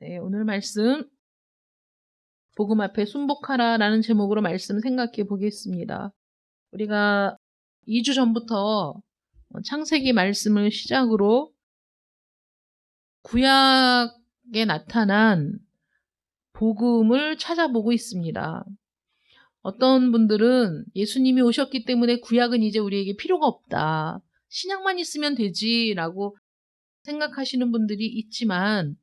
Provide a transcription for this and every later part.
네, 오늘 말씀 복음 앞에 순복하라라는 제목으로 말씀 생각해 보겠습니다. 우리가 2주 전부터 창세기 말씀을 시작으로 구약에 나타난 복음을 찾아보고 있습니다. 어떤 분들은 예수님이 오셨기 때문에 구약은 이제 우리에게 필요가 없다. 신약만 있으면 되지라고 생각하시는 분들이 있지만,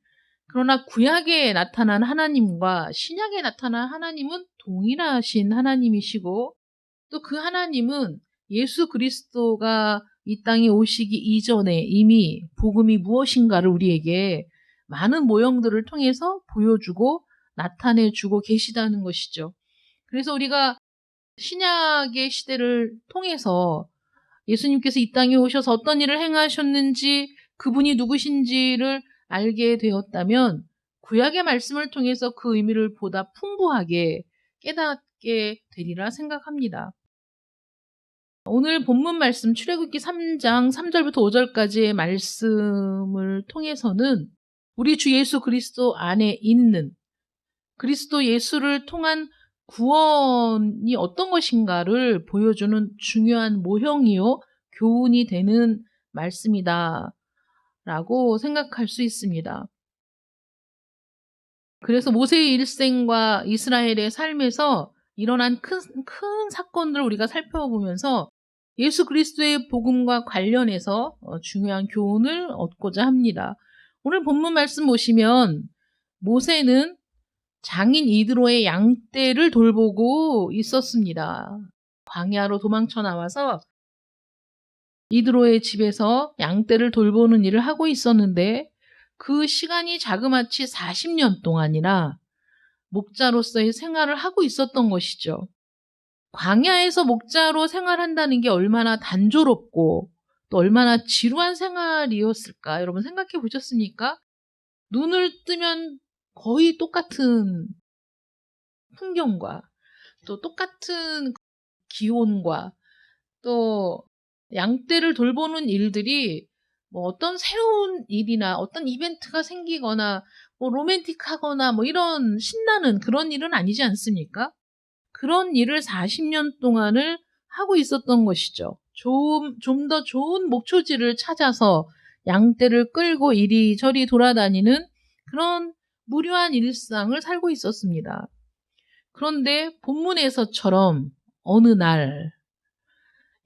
그러나 구약에 나타난 하나님과 신약에 나타난 하나님은 동일하신 하나님이시고, 또 그 하나님은 예수 그리스도가 이 땅에 오시기 이전에 이미 복음이 무엇인가를 우리에게 많은 모형들을 통해서 보여주고 나타내주고 계시다는 것이죠. 그래서 우리가 신약의 시대를 통해서 예수님께서 이 땅에 오셔서 어떤 일을 행하셨는지, 그분이 누구신지를 알게 되었다면 구약의 말씀을 통해서 그 의미를 보다 풍부하게 깨닫게 되리라 생각합니다. 오늘 본문 말씀 출애굽기 3장 3절부터 5절까지의 말씀을 통해서는 우리 주 예수 그리스도 안에 있는 그리스도 예수를 통한 구원이 어떤 것인가를 보여주는 중요한 모형이요 교훈이 되는 말씀이다 라고 생각할 수 있습니다. 그래서 모세의 일생과 이스라엘의 삶에서 일어난 큰 사건들을 우리가 살펴보면서 예수 그리스도의 복음과 관련해서 중요한 교훈을 얻고자 합니다. 오늘 본문 말씀 보시면 모세는 장인 이드로의 양떼를 돌보고 있었습니다. 광야로 도망쳐 나와서 이드로의 집에서 양떼를 돌보는 일을 하고 있었는데, 그 시간이 자그마치 40년 동안이나 목자로서의 생활을 하고 있었던 것이죠. 광야에서 목자로 생활한다는 게 얼마나 단조롭고 또 얼마나 지루한 생활이었을까 여러분 생각해 보셨습니까? 눈을 뜨면 거의 똑같은 풍경과 또 똑같은 기온과 또 양떼를 돌보는 일들이 뭐 어떤 새로운 일이나 어떤 이벤트가 생기거나 뭐 로맨틱하거나 뭐 이런 신나는 그런 일은 아니지 않습니까? 그런 일을 40년 동안을 하고 있었던 것이죠. 좀 더 좋은 목초지를 찾아서 양떼를 끌고 이리저리 돌아다니는 그런 무료한 일상을 살고 있었습니다. 그런데 본문에서처럼 어느 날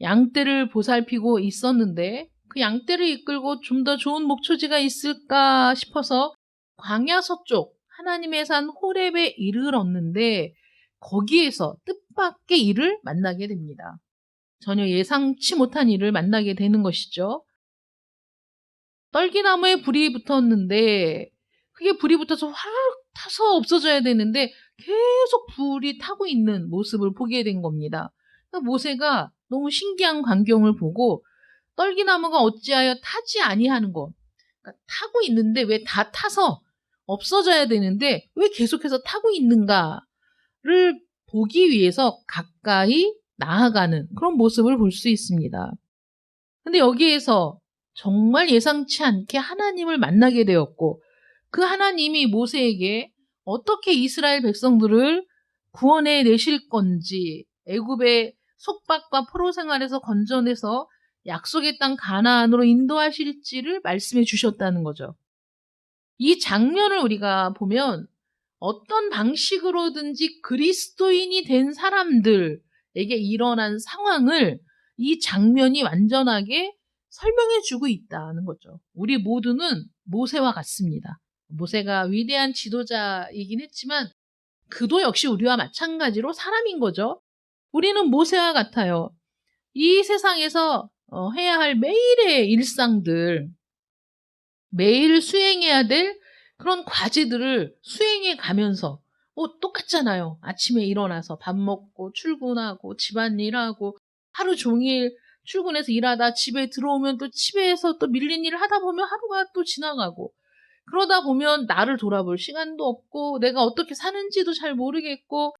양떼를 보살피고 있었는데 그 양떼를 이끌고 좀 더 좋은 목초지가 있을까 싶어서 광야 서쪽 하나님의 산 호렙에 이르렀는데 거기에서 뜻밖의 일을 만나게 됩니다. 전혀 예상치 못한 일을 만나게 되는 것이죠. 떨기나무에 불이 붙었는데 그게 불이 붙어서 화르륵 타서 없어져야 되는데 계속 불이 타고 있는 모습을 보게 된 겁니다. 모세가 너무 신기한 광경을 보고 떨기나무가 어찌하여 타지 아니하는 것, 그러니까 타고 있는데 왜 다 타서 없어져야 되는데 왜 계속해서 타고 있는가를 보기 위해서 가까이 나아가는 그런 모습을 볼 수 있습니다. 근데 여기에서 정말 예상치 않게 하나님을 만나게 되었고, 그 하나님이 모세에게 어떻게 이스라엘 백성들을 구원해 내실 건지, 애굽의 속박과 포로 생활에서 건져내서 약속의 땅 가나안으로 인도하실지를 말씀해 주셨다는 거죠. 이 장면을 우리가 보면 어떤 방식으로든지 그리스도인이 된 사람들에게 일어난 상황을 이 장면이 완전하게 설명해 주고 있다는 거죠. 우리 모두는 모세와 같습니다. 모세가 위대한 지도자이긴 했지만 그도 역시 우리와 마찬가지로 사람인 거죠. 우리는 모세와 같아요. 이 세상에서 해야 할 매일의 일상들, 매일 수행해야 될 그런 과제들을 수행해 가면서 똑같잖아요. 아침에 일어나서 밥 먹고 출근하고 집안일하고 하루 종일 출근해서 일하다 집에 들어오면 또 집에서 또 밀린 일을 하다 보면 하루가 또 지나가고, 그러다 보면 나를 돌아볼 시간도 없고 내가 어떻게 사는지도 잘 모르겠고,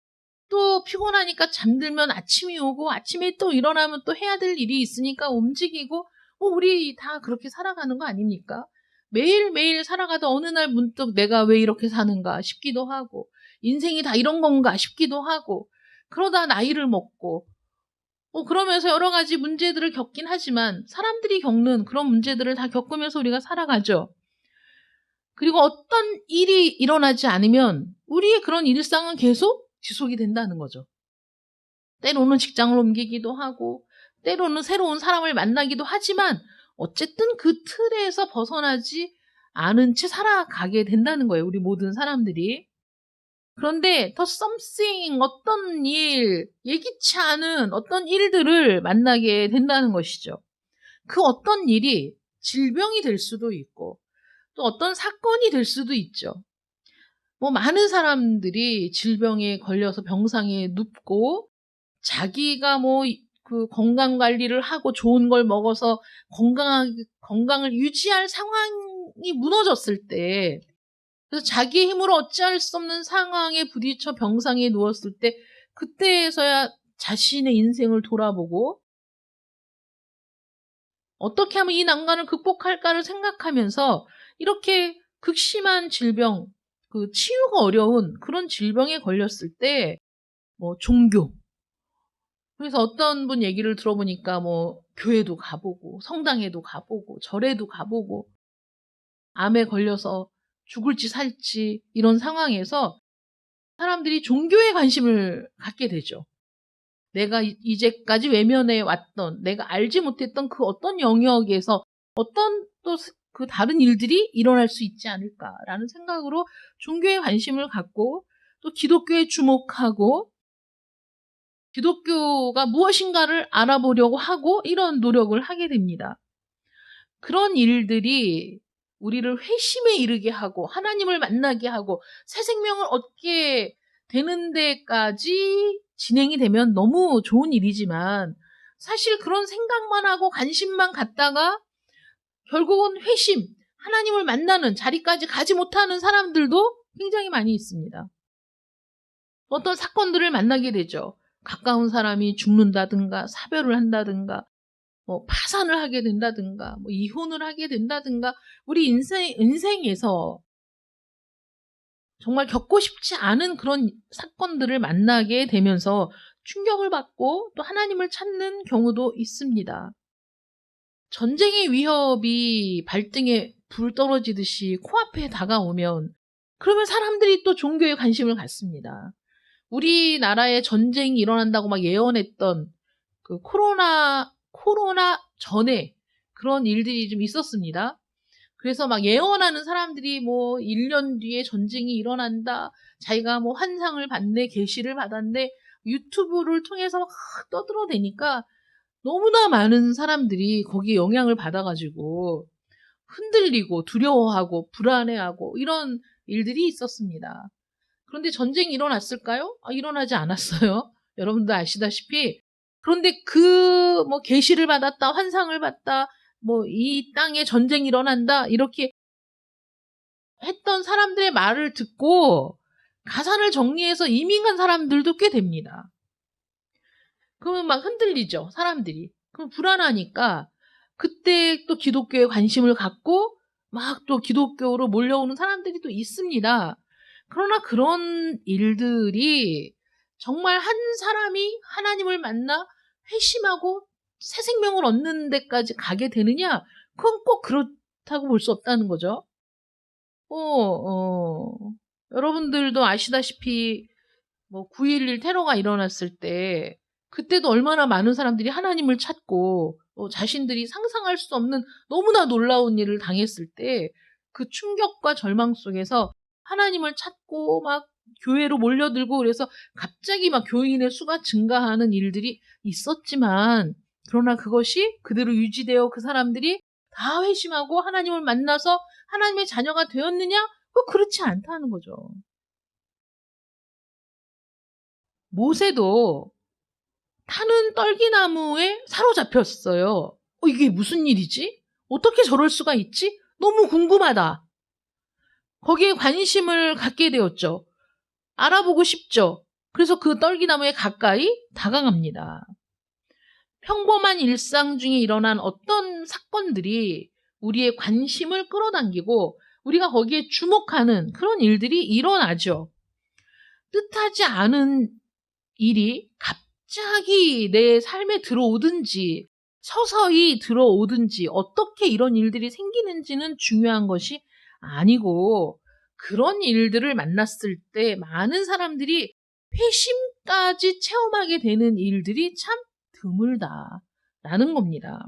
또 피곤하니까 잠들면 아침이 오고 아침에 또 일어나면 또 해야 될 일이 있으니까 움직이고, 우리 다 그렇게 살아가는 거 아닙니까? 매일매일 살아가다 어느 날 문득 내가 왜 이렇게 사는가 싶기도 하고, 인생이 다 이런 건가 싶기도 하고, 그러다 나이를 먹고, 그러면서 여러 가지 문제들을 겪긴 하지만 사람들이 겪는 그런 문제들을 다 겪으면서 우리가 살아가죠. 그리고 어떤 일이 일어나지 않으면 우리의 그런 일상은 계속 지속이 된다는 거죠. 때로는 직장을 옮기기도 하고, 때로는 새로운 사람을 만나기도 하지만 어쨌든 그 틀에서 벗어나지 않은 채 살아가게 된다는 거예요. 우리 모든 사람들이. 그런데 더 something, 어떤 일, 예기치 않은 어떤 일들을 만나게 된다는 것이죠. 그 어떤 일이 질병이 될 수도 있고 또 어떤 사건이 될 수도 있죠. 많은 사람들이 질병에 걸려서 병상에 눕고 자기가 그 건강 관리를 하고 좋은 걸 먹어서 건강을 유지할 상황이 무너졌을 때, 그래서 자기의 힘으로 어찌할 수 없는 상황에 부딪혀 병상에 누웠을 때, 그때에서야 자신의 인생을 돌아보고 어떻게 하면 이 난관을 극복할까를 생각하면서 이렇게 극심한 질병, 그 치유가 어려운 그런 질병에 걸렸을 때 종교, 그래서 어떤 분 얘기를 들어보니까 교회도 가보고 성당에도 가보고 절에도 가보고 암에 걸려서 죽을지 살지 이런 상황에서 사람들이 종교에 관심을 갖게 되죠. 내가 이제까지 외면해 왔던, 내가 알지 못했던 그 어떤 영역에서 어떤 또 그 다른 일들이 일어날 수 있지 않을까라는 생각으로 종교에 관심을 갖고 또 기독교에 주목하고 기독교가 무엇인가를 알아보려고 하고 이런 노력을 하게 됩니다. 그런 일들이 우리를 회심에 이르게 하고 하나님을 만나게 하고 새 생명을 얻게 되는 데까지 진행이 되면 너무 좋은 일이지만 사실 그런 생각만 하고 관심만 갖다가 결국은 회심, 하나님을 만나는 자리까지 가지 못하는 사람들도 굉장히 많이 있습니다. 어떤 사건들을 만나게 되죠. 가까운 사람이 죽는다든가 사별을 한다든가 파산을 하게 된다든가 이혼을 하게 된다든가 우리 인생에서 정말 겪고 싶지 않은 그런 사건들을 만나게 되면서 충격을 받고 또 하나님을 찾는 경우도 있습니다. 전쟁의 위협이 발등에 불 떨어지듯이 코앞에 다가오면 그러면 사람들이 또 종교에 관심을 갖습니다. 우리나라에 전쟁이 일어난다고 막 예언했던 그 코로나 전에 그런 일들이 좀 있었습니다. 그래서 막 예언하는 사람들이 1년 뒤에 전쟁이 일어난다. 자기가 환상을 받네, 계시를 받았네. 유튜브를 통해서 막 떠들어대니까 너무나 많은 사람들이 거기에 영향을 받아가지고 흔들리고 두려워하고 불안해하고 이런 일들이 있었습니다. 그런데 전쟁이 일어났을까요? 일어나지 않았어요. 여러분도 아시다시피. 그런데 계시를 받았다, 환상을 봤다, 이 땅에 전쟁이 일어난다, 이렇게 했던 사람들의 말을 듣고 가산을 정리해서 이민 간 사람들도 꽤 됩니다. 그러면 막 흔들리죠, 사람들이. 그럼 불안하니까 그때 또 기독교에 관심을 갖고 막 또 기독교로 몰려오는 사람들이 또 있습니다. 그러나 그런 일들이 정말 한 사람이 하나님을 만나 회심하고 새 생명을 얻는 데까지 가게 되느냐? 그건 꼭 그렇다고 볼 수 없다는 거죠. 여러분들도 아시다시피 9.11 테러가 일어났을 때 그때도 얼마나 많은 사람들이 하나님을 찾고 자신들이 상상할 수 없는 너무나 놀라운 일을 당했을 때 그 충격과 절망 속에서 하나님을 찾고 막 교회로 몰려들고 그래서 갑자기 막 교인의 수가 증가하는 일들이 있었지만 그러나 그것이 그대로 유지되어 그 사람들이 다 회심하고 하나님을 만나서 하나님의 자녀가 되었느냐? 그렇지 않다는 거죠. 모세도 타는 떨기나무에 사로잡혔어요. 이게 무슨 일이지? 어떻게 저럴 수가 있지? 너무 궁금하다. 거기에 관심을 갖게 되었죠. 알아보고 싶죠. 그래서 그 떨기나무에 가까이 다가갑니다. 평범한 일상 중에 일어난 어떤 사건들이 우리의 관심을 끌어당기고 우리가 거기에 주목하는 그런 일들이 일어나죠. 뜻하지 않은 일이 갑자기 내 삶에 들어오든지 서서히 들어오든지 어떻게 이런 일들이 생기는지는 중요한 것이 아니고, 그런 일들을 만났을 때 많은 사람들이 회심까지 체험하게 되는 일들이 참 드물다라는 겁니다.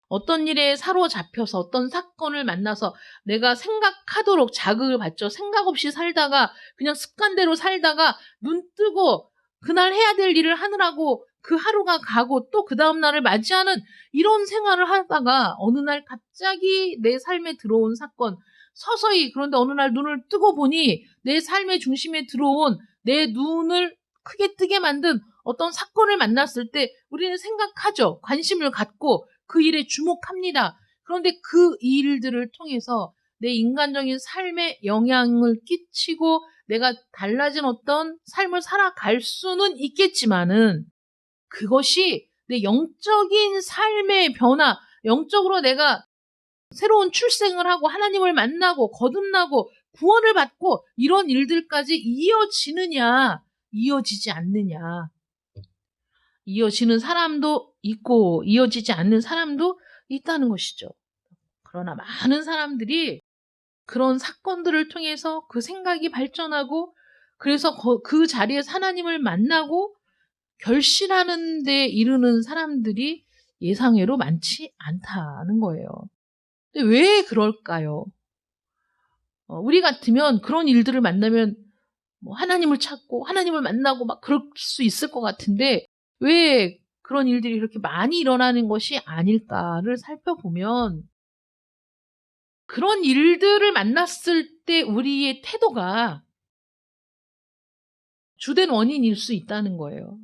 어떤 일에 사로잡혀서 어떤 사건을 만나서 내가 생각하도록 자극을 받죠. 생각 없이 살다가 그냥 습관대로 살다가 눈 뜨고 그날 해야 될 일을 하느라고 그 하루가 가고 또 그 다음 날을 맞이하는 이런 생활을 하다가 어느 날 갑자기 내 삶에 들어온 사건, 서서히, 그런데 어느 날 눈을 뜨고 보니 내 삶의 중심에 들어온, 내 눈을 크게 뜨게 만든 어떤 사건을 만났을 때 우리는 생각하죠. 관심을 갖고 그 일에 주목합니다. 그런데 그 일들을 통해서 내 인간적인 삶에 영향을 끼치고 내가 달라진 어떤 삶을 살아갈 수는 있겠지만은, 그것이 내 영적인 삶의 변화, 영적으로 내가 새로운 출생을 하고 하나님을 만나고 거듭나고 구원을 받고 이런 일들까지 이어지느냐, 이어지지 않느냐. 이어지는 사람도 있고 이어지지 않는 사람도 있다는 것이죠. 그러나 많은 사람들이 그런 사건들을 통해서 그 생각이 발전하고, 그래서 그 자리에서 하나님을 만나고 결실하는 데 이르는 사람들이 예상외로 많지 않다는 거예요. 근데 왜 그럴까요? 우리 같으면 그런 일들을 만나면 뭐 하나님을 찾고 하나님을 만나고 막 그럴 수 있을 것 같은데, 왜 그런 일들이 이렇게 많이 일어나는 것이 아닐까를 살펴보면, 그런 일들을 만났을 때 우리의 태도가 주된 원인일 수 있다는 거예요.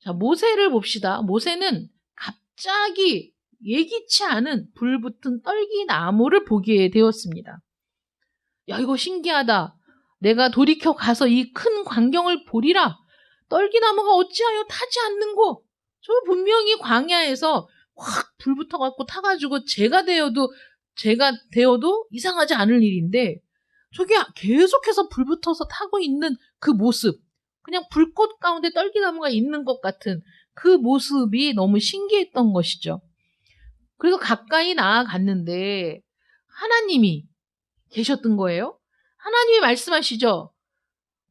자, 모세를 봅시다. 모세는 갑자기 예기치 않은 불붙은 떨기나무를 보게 되었습니다. 야, 이거 신기하다. 내가 돌이켜 가서 이 큰 광경을 보리라. 떨기나무가 어찌하여 타지 않는고? 저 분명히 광야에서 확 불붙어갖고 타가지고 제가 되어도 이상하지 않을 일인데, 저게 계속해서 불붙어서 타고 있는 그 모습, 그냥 불꽃 가운데 떨기나무가 있는 것 같은 그 모습이 너무 신기했던 것이죠. 그래서 가까이 나아갔는데 하나님이 계셨던 거예요. 하나님이 말씀하시죠.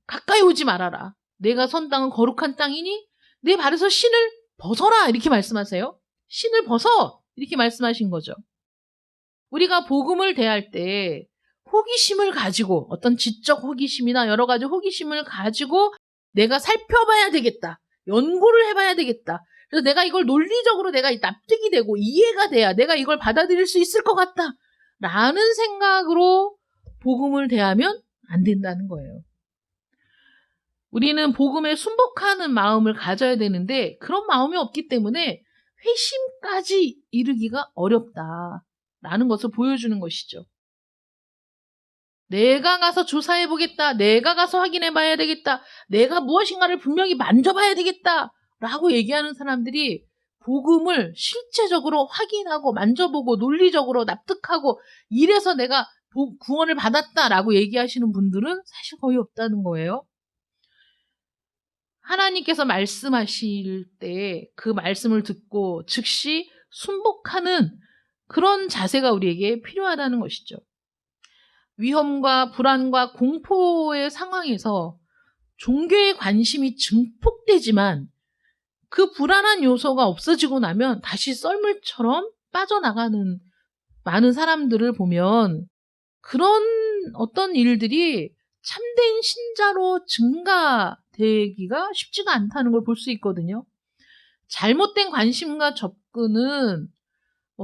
가까이 오지 말아라. 내가 선 땅은 거룩한 땅이니 내 발에서 신을 벗어라. 이렇게 말씀하세요. 신을 벗어. 이렇게 말씀하신 거죠. 우리가 복음을 대할 때 호기심을 가지고, 어떤 지적 호기심이나 여러 가지 호기심을 가지고 내가 살펴봐야 되겠다. 연구를 해봐야 되겠다. 그래서 내가 이걸 논리적으로 내가 납득이 되고 이해가 돼야 내가 이걸 받아들일 수 있을 것 같다. 라는 생각으로 복음을 대하면 안 된다는 거예요. 우리는 복음에 순복하는 마음을 가져야 되는데 그런 마음이 없기 때문에 회심까지 이르기가 어렵다라는 것을 보여주는 것이죠. 내가 가서 조사해보겠다. 내가 가서 확인해봐야 되겠다. 내가 무엇인가를 분명히 만져봐야 되겠다. 라고 얘기하는 사람들이 복음을 실제적으로 확인하고 만져보고 논리적으로 납득하고 이래서 내가 구원을 받았다라고 얘기하시는 분들은 사실 거의 없다는 거예요. 하나님께서 말씀하실 때 그 말씀을 듣고 즉시 순복하는 그런 자세가 우리에게 필요하다는 것이죠. 위험과 불안과 공포의 상황에서 종교의 관심이 증폭되지만 그 불안한 요소가 없어지고 나면 다시 썰물처럼 빠져나가는 많은 사람들을 보면 그런 어떤 일들이 참된 신자로 증가되기가 쉽지가 않다는 걸 볼 수 있거든요. 잘못된 관심과 접근은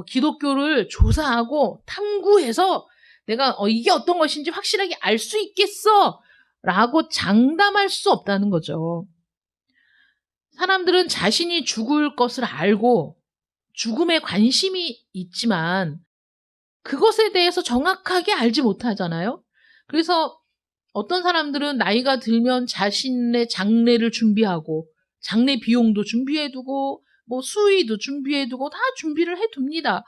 기독교를 조사하고 탐구해서 내가 이게 어떤 것인지 확실하게 알 수 있겠어 라고 장담할 수 없다는 거죠. 사람들은 자신이 죽을 것을 알고 죽음에 관심이 있지만 그것에 대해서 정확하게 알지 못하잖아요. 그래서 어떤 사람들은 나이가 들면 자신의 장례를 준비하고 장례 비용도 준비해두고 뭐 수의도 준비해두고 다 준비를 해둡니다.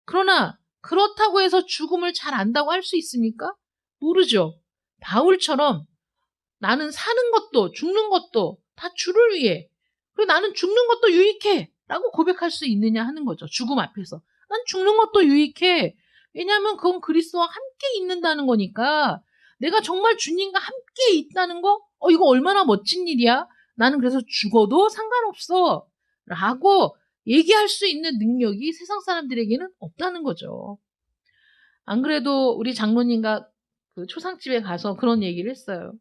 그러나 그렇다고 해서 죽음을 잘 안다고 할 수 있습니까? 모르죠. 바울처럼 나는 사는 것도 죽는 것도 다 주를 위해, 그리고 나는 죽는 것도 유익해 라고 고백할 수 있느냐 하는 거죠. 죽음 앞에서. 난 죽는 것도 유익해. 왜냐하면 그건 그리스도와 함께 있는다는 거니까. 내가 정말 주님과 함께 있다는 거, 이거 얼마나 멋진 일이야. 나는 그래서 죽어도 상관없어 라고 얘기할 수 있는 능력이 세상 사람들에게는 없다는 거죠. 안 그래도 우리 장로님과 그 초상집에 가서 그런 얘기를 했어요.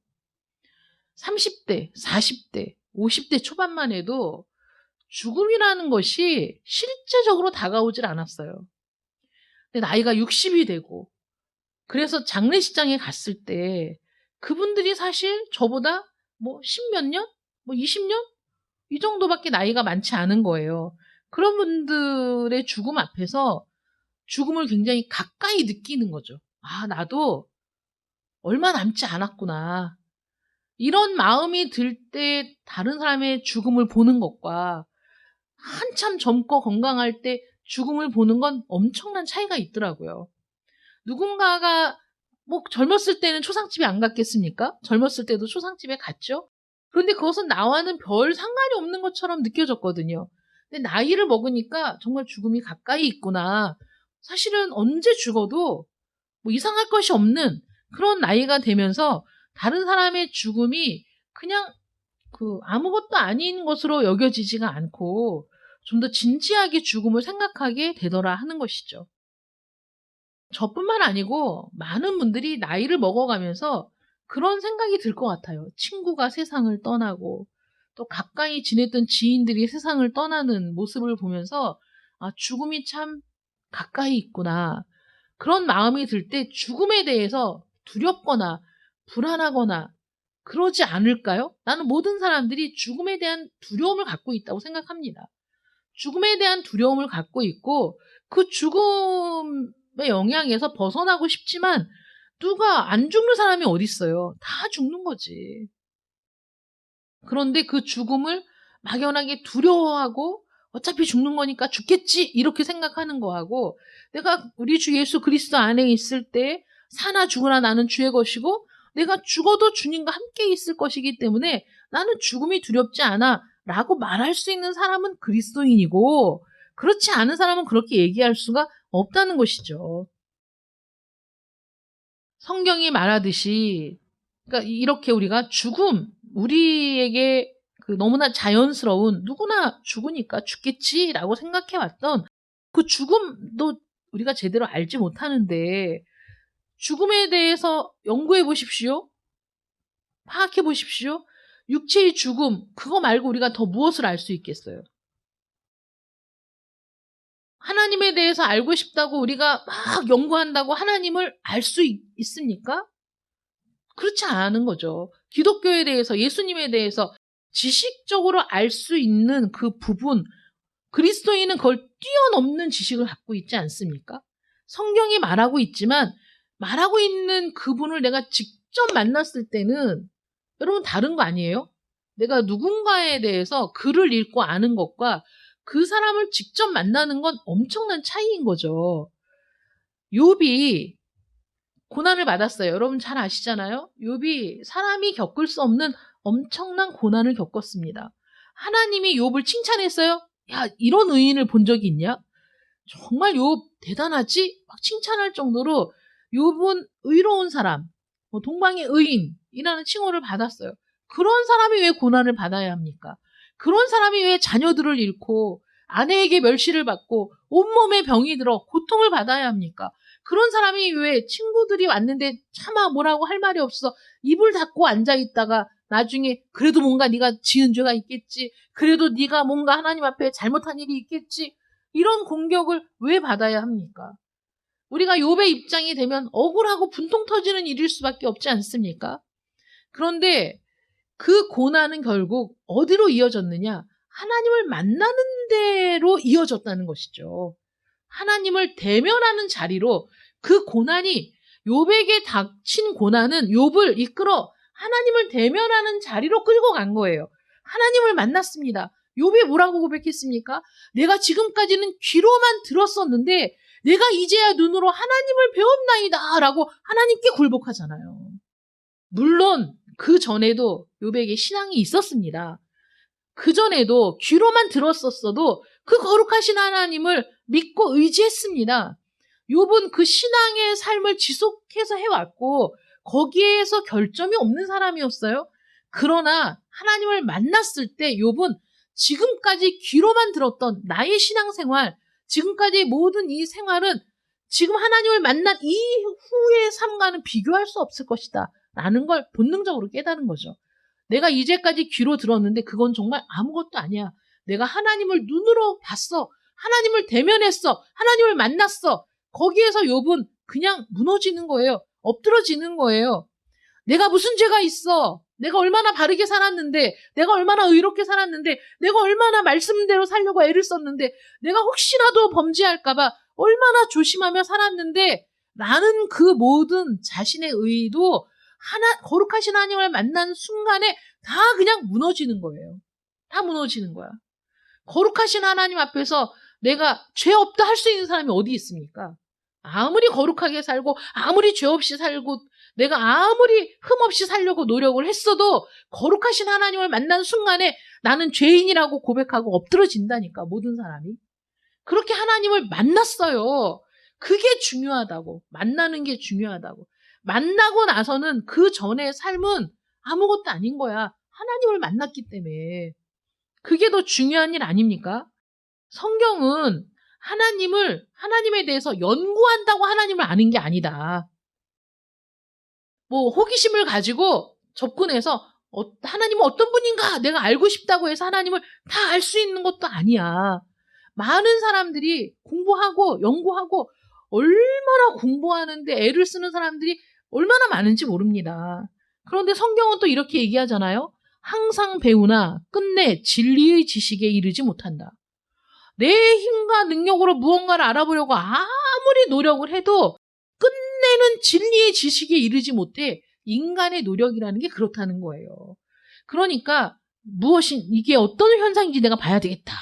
30대, 40대, 50대 초반만 해도 죽음이라는 것이 실제적으로 다가오질 않았어요. 근데 나이가 60이 되고, 그래서 장례식장에 갔을 때 그분들이 사실 저보다 뭐 10몇 년? 뭐 20년? 이 정도밖에 나이가 많지 않은 거예요. 그런 분들의 죽음 앞에서 죽음을 굉장히 가까이 느끼는 거죠. 아, 나도 얼마 남지 않았구나. 이런 마음이 들 때 다른 사람의 죽음을 보는 것과 한참 젊고 건강할 때 죽음을 보는 건 엄청난 차이가 있더라고요. 누군가가 뭐 젊었을 때는 초상집에 안 갔겠습니까? 젊었을 때도 초상집에 갔죠. 그런데 그것은 나와는 별 상관이 없는 것처럼 느껴졌거든요. 근데 나이를 먹으니까 정말 죽음이 가까이 있구나. 사실은 언제 죽어도 뭐 이상할 것이 없는 그런 나이가 되면서 다른 사람의 죽음이 그냥 그 아무것도 아닌 것으로 여겨지지가 않고 좀 더 진지하게 죽음을 생각하게 되더라 하는 것이죠. 저뿐만 아니고 많은 분들이 나이를 먹어가면서 그런 생각이 들 것 같아요. 친구가 세상을 떠나고 또 가까이 지냈던 지인들이 세상을 떠나는 모습을 보면서 아, 죽음이 참 가까이 있구나. 그런 마음이 들 때 죽음에 대해서 두렵거나 불안하거나 그러지 않을까요? 나는 모든 사람들이 죽음에 대한 두려움을 갖고 있다고 생각합니다. 죽음에 대한 두려움을 갖고 있고 그 죽음의 영향에서 벗어나고 싶지만 누가 안 죽는 사람이 어디 있어요? 다 죽는 거지. 그런데 그 죽음을 막연하게 두려워하고 어차피 죽는 거니까 죽겠지 이렇게 생각하는 거하고 내가 우리 주 예수 그리스도 안에 있을 때 사나 죽으나 나는 주의 것이고 내가 죽어도 주님과 함께 있을 것이기 때문에 나는 죽음이 두렵지 않아 라고 말할 수 있는 사람은 그리스도인이고 그렇지 않은 사람은 그렇게 얘기할 수가 없다는 것이죠. 성경이 말하듯이 그러니까 이렇게 우리가 죽음, 우리에게 그 너무나 자연스러운 누구나 죽으니까 죽겠지라고 생각해왔던 그 죽음도 우리가 제대로 알지 못하는데 죽음에 대해서 연구해 보십시오. 파악해 보십시오. 육체의 죽음, 그거 말고 우리가 더 무엇을 알 수 있겠어요? 하나님에 대해서 알고 싶다고 우리가 막 연구한다고 하나님을 알 수 있습니까? 그렇지 않은 거죠. 기독교에 대해서, 예수님에 대해서 지식적으로 알 수 있는 그 부분, 그리스도인은 그걸 뛰어넘는 지식을 갖고 있지 않습니까? 성경이 말하고 있지만 말하고 있는 그분을 내가 직접 만났을 때는 여러분 다른 거 아니에요? 내가 누군가에 대해서 글을 읽고 아는 것과 그 사람을 직접 만나는 건 엄청난 차이인 거죠. 욥이 고난을 받았어요. 여러분 잘 아시잖아요. 욥이 사람이 겪을 수 없는 엄청난 고난을 겪었습니다. 하나님이 욥을 칭찬했어요. 야, 이런 의인을 본 적이 있냐? 정말 욥 대단하지? 막 칭찬할 정도로 욥은 의로운 사람, 동방의 의인이라는 칭호를 받았어요. 그런 사람이 왜 고난을 받아야 합니까? 그런 사람이 왜 자녀들을 잃고 아내에게 멸시를 받고 온몸에 병이 들어 고통을 받아야 합니까? 그런 사람이 왜 친구들이 왔는데 차마 뭐라고 할 말이 없어 입을 닫고 앉아있다가 나중에 그래도 뭔가 네가 지은 죄가 있겠지. 그래도 네가 뭔가 하나님 앞에 잘못한 일이 있겠지. 이런 공격을 왜 받아야 합니까? 우리가 욥의 입장이 되면 억울하고 분통 터지는 일일 수밖에 없지 않습니까? 그런데 그 고난은 결국 어디로 이어졌느냐? 하나님을 만나는 데로 이어졌다는 것이죠. 하나님을 대면하는 자리로 그 고난이 욥에게 닥친 고난은 욥을 이끌어 하나님을 대면하는 자리로 끌고 간 거예요. 하나님을 만났습니다. 욥이 뭐라고 고백했습니까? 내가 지금까지는 귀로만 들었었는데 내가 이제야 눈으로 하나님을 배웠나이다 라고 하나님께 굴복하잖아요. 물론 그 전에도 욥에게 신앙이 있었습니다. 그 전에도 귀로만 들었었어도 그 거룩하신 하나님을 믿고 의지했습니다. 욥은 그 신앙의 삶을 지속해서 해왔고 거기에서 결점이 없는 사람이었어요. 그러나 하나님을 만났을 때 욥은 지금까지 귀로만 들었던 나의 신앙생활, 지금까지 모든 이 생활은 지금 하나님을 만난 이후의 삶과는 비교할 수 없을 것이다 라는 걸 본능적으로 깨달은 거죠. 내가 이제까지 귀로 들었는데 그건 정말 아무것도 아니야. 내가 하나님을 눈으로 봤어. 하나님을 대면했어. 하나님을 만났어. 거기에서 욥은 그냥 무너지는 거예요. 엎드러지는 거예요. 내가 무슨 죄가 있어? 내가 얼마나 바르게 살았는데, 내가 얼마나 의롭게 살았는데, 내가 얼마나 말씀대로 살려고 애를 썼는데, 내가 혹시라도 범죄할까봐 얼마나 조심하며 살았는데, 라는 그 모든 자신의 의도 거룩하신 하나님을 만난 순간에 다 그냥 무너지는 거예요. 다 무너지는 거야. 거룩하신 하나님 앞에서 내가 죄 없다 할 수 있는 사람이 어디 있습니까? 아무리 거룩하게 살고 아무리 죄 없이 살고 내가 아무리 흠 없이 살려고 노력을 했어도 거룩하신 하나님을 만난 순간에 나는 죄인이라고 고백하고 엎드러진다니까, 모든 사람이. 그렇게 하나님을 만났어요. 그게 중요하다고. 만나는 게 중요하다고. 만나고 나서는 그 전의 삶은 아무것도 아닌 거야. 하나님을 만났기 때문에. 그게 더 중요한 일 아닙니까? 성경은 하나님에 대해서 연구한다고 하나님을 아는 게 아니다. 뭐 호기심을 가지고 접근해서 하나님은 어떤 분인가 내가 알고 싶다고 해서 하나님을 다 알 수 있는 것도 아니야. 많은 사람들이 공부하고 연구하고 얼마나 공부하는데 애를 쓰는 사람들이 얼마나 많은지 모릅니다. 그런데 성경은 또 이렇게 얘기하잖아요. 항상 배우나 끝내 진리의 지식에 이르지 못한다. 내 힘과 능력으로 무언가를 알아보려고 아무리 노력을 해도 끝내는 진리의 지식에 이르지 못해. 인간의 노력이라는 게 그렇다는 거예요. 그러니까 이게 어떤 현상인지 내가 봐야 되겠다.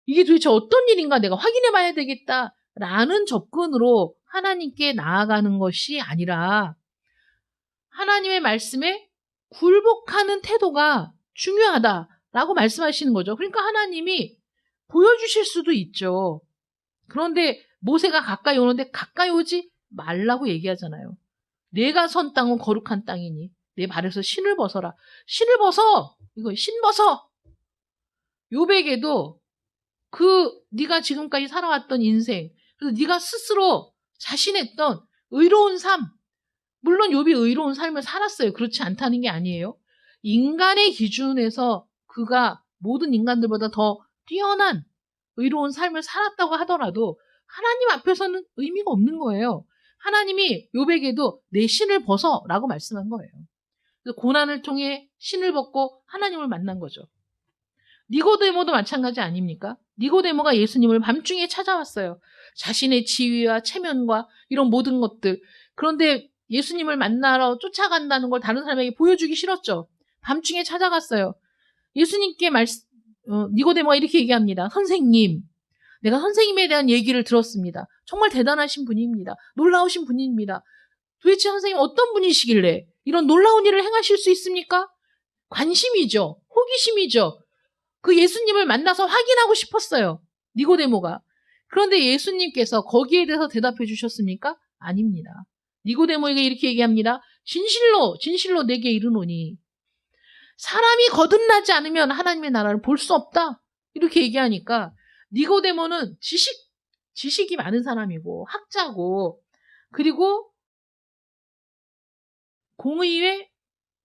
이게 도대체 어떤 일인가 내가 확인해 봐야 되겠다. 라는 접근으로 하나님께 나아가는 것이 아니라 하나님의 말씀에 굴복하는 태도가 중요하다라고 말씀하시는 거죠. 그러니까 하나님이 보여주실 수도 있죠. 그런데 모세가 가까이 오는데 가까이 오지 말라고 얘기하잖아요. 내가 선 땅은 거룩한 땅이니 내 발에서 신을 벗어라. 신을 벗어. 이거 신 벗어. 욥에게도 네가 지금까지 살아왔던 인생, 그래서 네가 스스로 자신했던 의로운 삶, 물론 욥이 의로운 삶을 살았어요. 그렇지 않다는 게 아니에요. 인간의 기준에서 그가 모든 인간들보다 더 뛰어난 의로운 삶을 살았다고 하더라도 하나님 앞에서는 의미가 없는 거예요. 하나님이 욥에게도 내 신을 벗어라고 말씀한 거예요. 그래서 고난을 통해 신을 벗고 하나님을 만난 거죠. 니고데모도 마찬가지 아닙니까? 니고데모가 예수님을 밤중에 찾아왔어요. 자신의 지위와 체면과 이런 모든 것들. 그런데 예수님을 만나러 쫓아간다는 걸 다른 사람에게 보여주기 싫었죠. 밤중에 찾아갔어요. 예수님께 니고데모가 이렇게 얘기합니다. 선생님, 내가 선생님에 대한 얘기를 들었습니다. 정말 대단하신 분입니다. 놀라우신 분입니다. 도대체 선생님 어떤 분이시길래 이런 놀라운 일을 행하실 수 있습니까? 관심이죠. 호기심이죠. 그 예수님을 만나서 확인하고 싶었어요. 니고데모가. 그런데 예수님께서 거기에 대해서 대답해 주셨습니까? 아닙니다. 니고데모에게 이렇게 얘기합니다. 진실로 진실로 내게 이르노니 사람이 거듭나지 않으면 하나님의 나라를 볼 수 없다. 이렇게 얘기하니까 니고데모는 지식이 많은 사람이고 학자고 그리고 공의회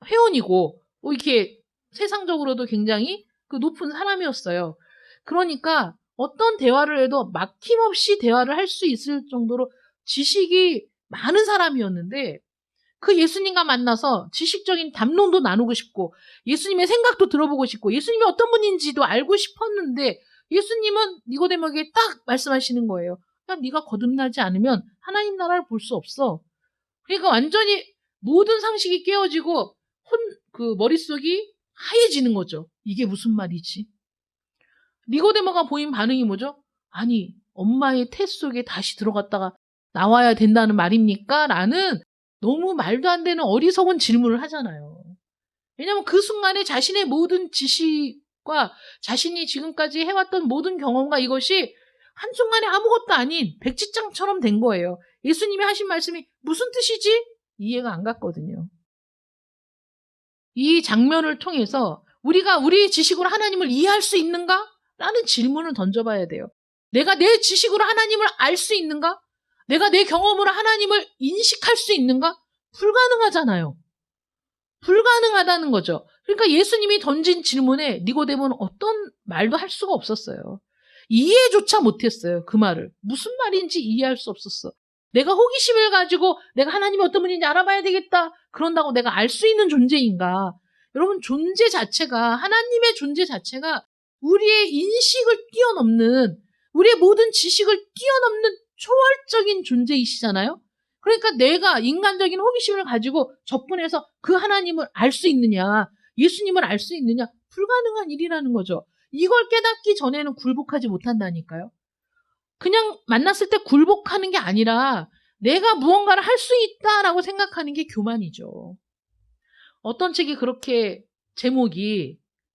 회원이고 이렇게 세상적으로도 굉장히 그 높은 사람이었어요. 그러니까 어떤 대화를 해도 막힘없이 대화를 할 수 있을 정도로 지식이 많은 사람이었는데 그 예수님과 만나서 지식적인 담론도 나누고 싶고 예수님의 생각도 들어보고 싶고 예수님이 어떤 분인지도 알고 싶었는데 예수님은 니고데모에게 딱 말씀하시는 거예요. 야, 네가 거듭나지 않으면 하나님 나라를 볼 수 없어. 그러니까 완전히 모든 상식이 깨어지고 머릿속이 하얘지는 거죠. 이게 무슨 말이지? 니고데모가 보인 반응이 뭐죠? 아니, 엄마의 태 속에 다시 들어갔다가 나와야 된다는 말입니까? 라는 너무 말도 안 되는 어리석은 질문을 하잖아요. 왜냐하면 그 순간에 자신의 모든 지식과 자신이 지금까지 해왔던 모든 경험과 이것이 한순간에 아무것도 아닌 백지장처럼 된 거예요. 예수님이 하신 말씀이 무슨 뜻이지? 이해가 안 갔거든요. 이 장면을 통해서 우리가 우리의 지식으로 하나님을 이해할 수 있는가? 라는 질문을 던져봐야 돼요. 내가 내 지식으로 하나님을 알 수 있는가? 내가 내 경험으로 하나님을 인식할 수 있는가? 불가능하잖아요. 불가능하다는 거죠. 그러니까 예수님이 던진 질문에 니고데모는 어떤 말도 할 수가 없었어요. 이해조차 못했어요. 그 말을. 무슨 말인지 이해할 수 없었어. 내가 호기심을 가지고 내가 하나님이 어떤 분인지 알아봐야 되겠다. 그런다고 내가 알 수 있는 존재인가? 여러분, 존재 자체가, 하나님의 존재 자체가 우리의 인식을 뛰어넘는, 우리의 모든 지식을 뛰어넘는 초월적인 존재이시잖아요. 그러니까 내가 인간적인 호기심을 가지고 접근해서 그 하나님을 알 수 있느냐, 예수님을 알 수 있느냐, 불가능한 일이라는 거죠. 이걸 깨닫기 전에는 굴복하지 못한다니까요. 그냥 만났을 때 굴복하는 게 아니라 내가 무언가를 할 수 있다라고 생각하는 게 교만이죠. 어떤 책이 그렇게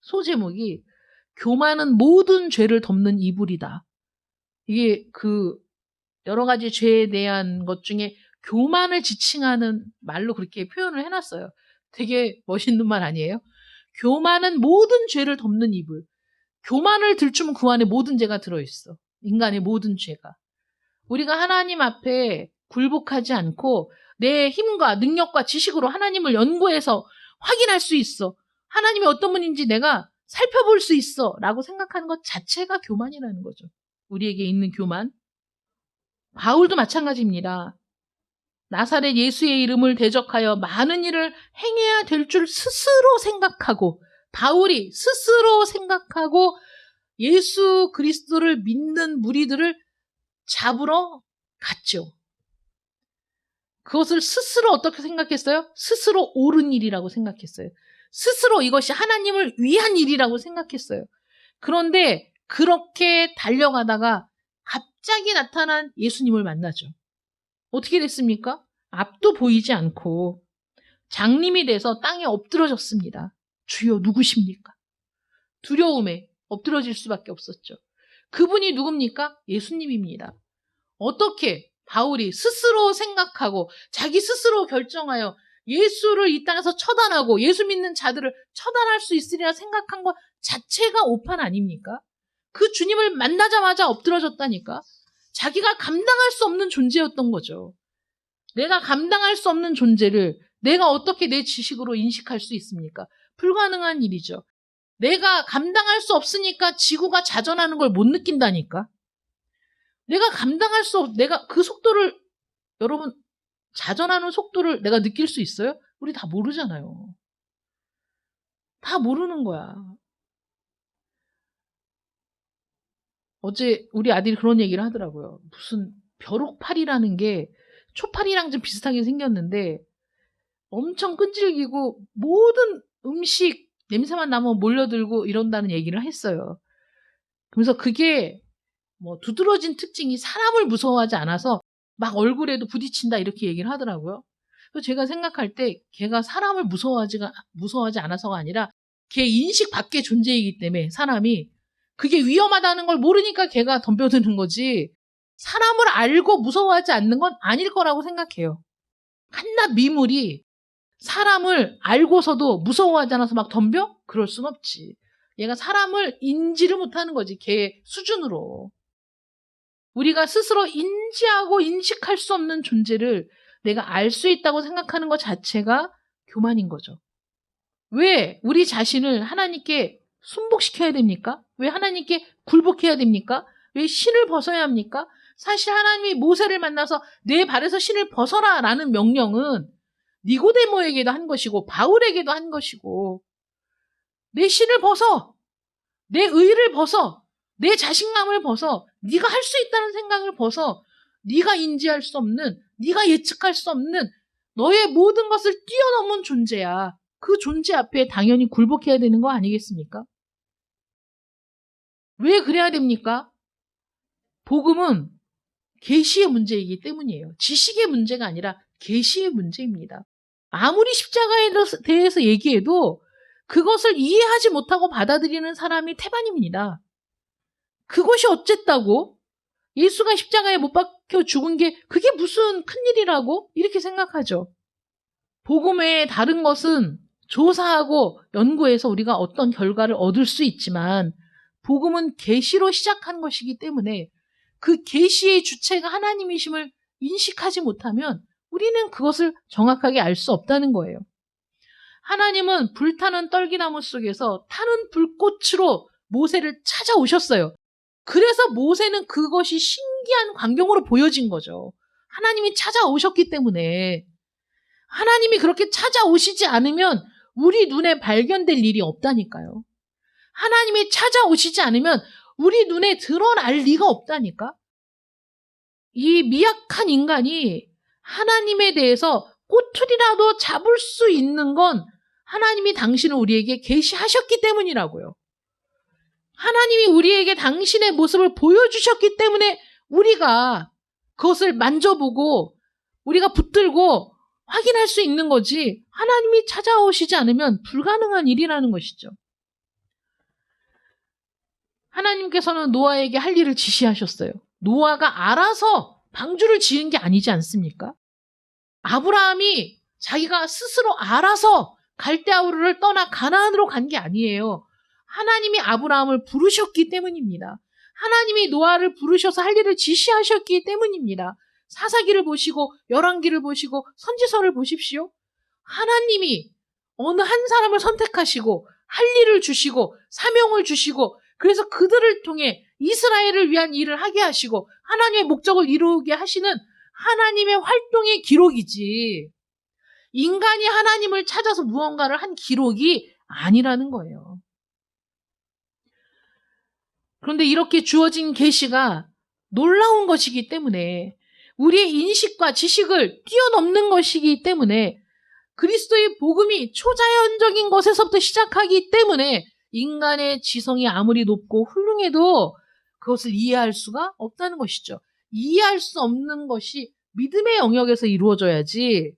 소제목이 교만은 모든 죄를 덮는 이불이다. 이게 그 여러 가지 죄에 대한 것 중에 교만을 지칭하는 말로 그렇게 표현을 해놨어요. 되게 멋있는 말 아니에요? 교만은 모든 죄를 덮는 이불. 교만을 들추면 그 안에 모든 죄가 들어있어. 인간의 모든 죄가. 우리가 하나님 앞에 굴복하지 않고 내 힘과 능력과 지식으로 하나님을 연구해서 확인할 수 있어. 하나님이 어떤 분인지 내가 살펴볼 수 있어. 라고 생각하는 것 자체가 교만이라는 거죠. 우리에게 있는 교만. 바울도 마찬가지입니다. 나사렛 예수의 이름을 대적하여 많은 일을 행해야 될 줄 스스로 생각하고, 바울이 스스로 생각하고 예수 그리스도를 믿는 무리들을 잡으러 갔죠. 그것을 스스로 어떻게 생각했어요? 스스로 옳은 일이라고 생각했어요. 스스로 이것이 하나님을 위한 일이라고 생각했어요. 그런데 그렇게 달려가다가 갑자기 나타난 예수님을 만나죠. 어떻게 됐습니까? 앞도 보이지 않고 장님이 돼서 땅에 엎드러졌습니다. 주여 누구십니까? 두려움에 엎드러질 수밖에 없었죠. 그분이 누굽니까? 예수님입니다. 어떻게 바울이 스스로 생각하고 자기 스스로 결정하여 예수를 이 땅에서 처단하고 예수 믿는 자들을 처단할 수 있으리라 생각한 것 자체가 오판 아닙니까? 그 주님을 만나자마자 엎드러졌다니까. 자기가 감당할 수 없는 존재였던 거죠. 내가 감당할 수 없는 존재를 내가 어떻게 내 지식으로 인식할 수 있습니까? 불가능한 일이죠. 내가 감당할 수 없으니까 지구가 자전하는 걸 못 느낀다니까. 내가 감당할 수 내가 그 속도를, 여러분, 자전하는 속도를 내가 느낄 수 있어요? 우리 다 모르잖아요. 다 모르는 거야. 어제 우리 아들이 그런 얘기를 하더라고요. 무슨 벼룩팔이라는 게 초팔이랑 좀 비슷하게 생겼는데 엄청 끈질기고 모든 음식 냄새만 나면 몰려들고 이런다는 얘기를 했어요. 그래서 그게 뭐 두드러진 특징이 사람을 무서워하지 않아서 막 얼굴에도 부딪힌다 이렇게 얘기를 하더라고요. 그래서 제가 생각할 때 걔가 사람을 무서워하지 않아서가 아니라 걔 인식 밖의 존재이기 때문에 사람이 그게 위험하다는 걸 모르니까 걔가 덤벼드는 거지 사람을 알고 무서워하지 않는 건 아닐 거라고 생각해요. 한낱 미물이 사람을 알고서도 무서워하지 않아서 막 덤벼? 그럴 순 없지. 얘가 사람을 인지를 못하는 거지. 걔 수준으로. 우리가 스스로 인지하고 인식할 수 없는 존재를 내가 알 수 있다고 생각하는 것 자체가 교만인 거죠. 왜 우리 자신을 하나님께 순복시켜야 됩니까? 왜 하나님께 굴복해야 됩니까? 왜 신을 벗어야 합니까? 사실 하나님이 모세를 만나서 내 발에서 신을 벗어라 라는 명령은 니고데모에게도 한 것이고 바울에게도 한 것이고 내 신을 벗어, 내 의를 벗어, 내 자신감을 벗어, 네가 할 수 있다는 생각을 벗어, 네가 인지할 수 없는, 네가 예측할 수 없는 너의 모든 것을 뛰어넘은 존재야. 그 존재 앞에 당연히 굴복해야 되는 거 아니겠습니까? 왜 그래야 됩니까? 복음은 계시의 문제이기 때문이에요. 지식의 문제가 아니라 계시의 문제입니다. 아무리 십자가에 대해서 얘기해도 그것을 이해하지 못하고 받아들이는 사람이 태반입니다. 그것이 어쨌다고? 예수가 십자가에 못 박혀 죽은 게 그게 무슨 큰일이라고? 이렇게 생각하죠. 복음 외에 다른 것은 조사하고 연구해서 우리가 어떤 결과를 얻을 수 있지만 복음은 계시로 시작한 것이기 때문에 그 계시의 주체가 하나님이심을 인식하지 못하면 우리는 그것을 정확하게 알 수 없다는 거예요. 하나님은 불타는 떨기나무 속에서 타는 불꽃으로 모세를 찾아오셨어요. 그래서 모세는 그것이 신기한 광경으로 보여진 거죠. 하나님이 찾아오셨기 때문에. 하나님이 그렇게 찾아오시지 않으면 우리 눈에 발견될 일이 없다니까요. 하나님이 찾아오시지 않으면 우리 눈에 드러날 리가 없다니까. 이 미약한 인간이 하나님에 대해서 꼬투리라도 잡을 수 있는 건 하나님이 당신을 우리에게 계시하셨기 때문이라고요. 하나님이 우리에게 당신의 모습을 보여주셨기 때문에 우리가 그것을 만져보고 우리가 붙들고 확인할 수 있는 거지, 하나님이 찾아오시지 않으면 불가능한 일이라는 것이죠. 하나님께서는 노아에게 할 일을 지시하셨어요. 노아가 알아서 방주를 지은 게 아니지 않습니까? 아브라함이 자기가 스스로 알아서 갈대아우르를 떠나 가나안으로 간 게 아니에요. 하나님이 아브라함을 부르셨기 때문입니다. 하나님이 노아를 부르셔서 할 일을 지시하셨기 때문입니다. 사사기를 보시고 열왕기를 보시고 선지서를 보십시오. 하나님이 어느 한 사람을 선택하시고 할 일을 주시고 사명을 주시고 그래서 그들을 통해 이스라엘을 위한 일을 하게 하시고 하나님의 목적을 이루게 하시는 하나님의 활동의 기록이지, 인간이 하나님을 찾아서 무언가를 한 기록이 아니라는 거예요. 그런데 이렇게 주어진 계시가 놀라운 것이기 때문에, 우리의 인식과 지식을 뛰어넘는 것이기 때문에, 그리스도의 복음이 초자연적인 것에서부터 시작하기 때문에 인간의 지성이 아무리 높고 훌륭해도 그것을 이해할 수가 없다는 것이죠. 이해할 수 없는 것이 믿음의 영역에서 이루어져야지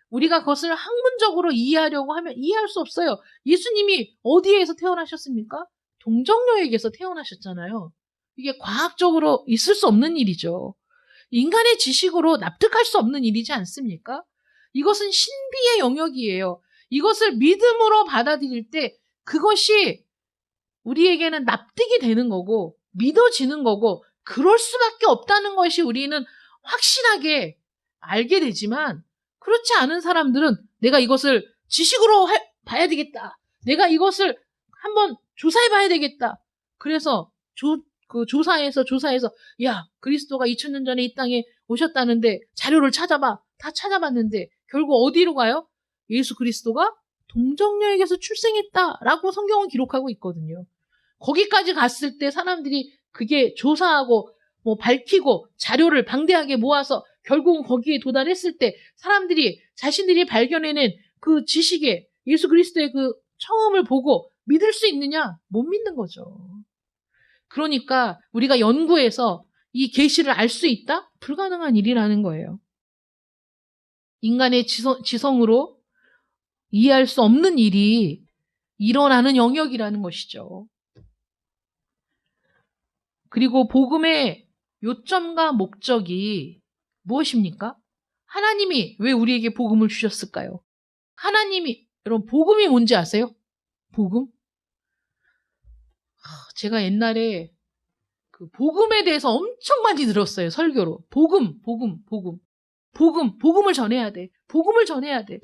우리가 그것을 학문적으로 이해하려고 하면 이해할 수 없어요. 예수님이 어디에서 태어나셨습니까? 동정녀에게서 태어나셨잖아요. 이게 과학적으로 있을 수 없는 일이죠. 인간의 지식으로 납득할 수 없는 일이지 않습니까? 이것은 신비의 영역이에요. 이것을 믿음으로 받아들일 때 그것이 우리에게는 납득이 되는 거고 믿어지는 거고 그럴 수밖에 없다는 것이 우리는 확신하게 알게 되지만, 그렇지 않은 사람들은 내가 이것을 지식으로 봐야 되겠다, 내가 이것을 한번 조사해 봐야 되겠다, 그래서 조사해서 야, 그리스도가 2000년 전에 이 땅에 오셨다는데 자료를 찾아봐. 다 찾아봤는데 결국 어디로 가요? 예수 그리스도가 동정녀에게서 출생했다라고 성경은 기록하고 있거든요. 거기까지 갔을 때 사람들이 그게 조사하고 밝히고 자료를 방대하게 모아서 결국은 거기에 도달했을 때 사람들이 자신들이 발견해낸 그 지식에 예수 그리스도의 그 처음을 보고 믿을 수 있느냐? 못 믿는 거죠. 그러니까 우리가 연구해서 이 계시를 알 수 있다? 불가능한 일이라는 거예요. 인간의 지성으로 이해할 수 없는 일이 일어나는 영역이라는 것이죠. 그리고 복음의 요점과 목적이 무엇입니까? 하나님이 왜 우리에게 복음을 주셨을까요? 여러분, 복음이 뭔지 아세요? 복음? 제가 옛날에 그 복음에 대해서 엄청 많이 들었어요. 설교로. 복음을 전해야 돼. 복음을 전해야 돼.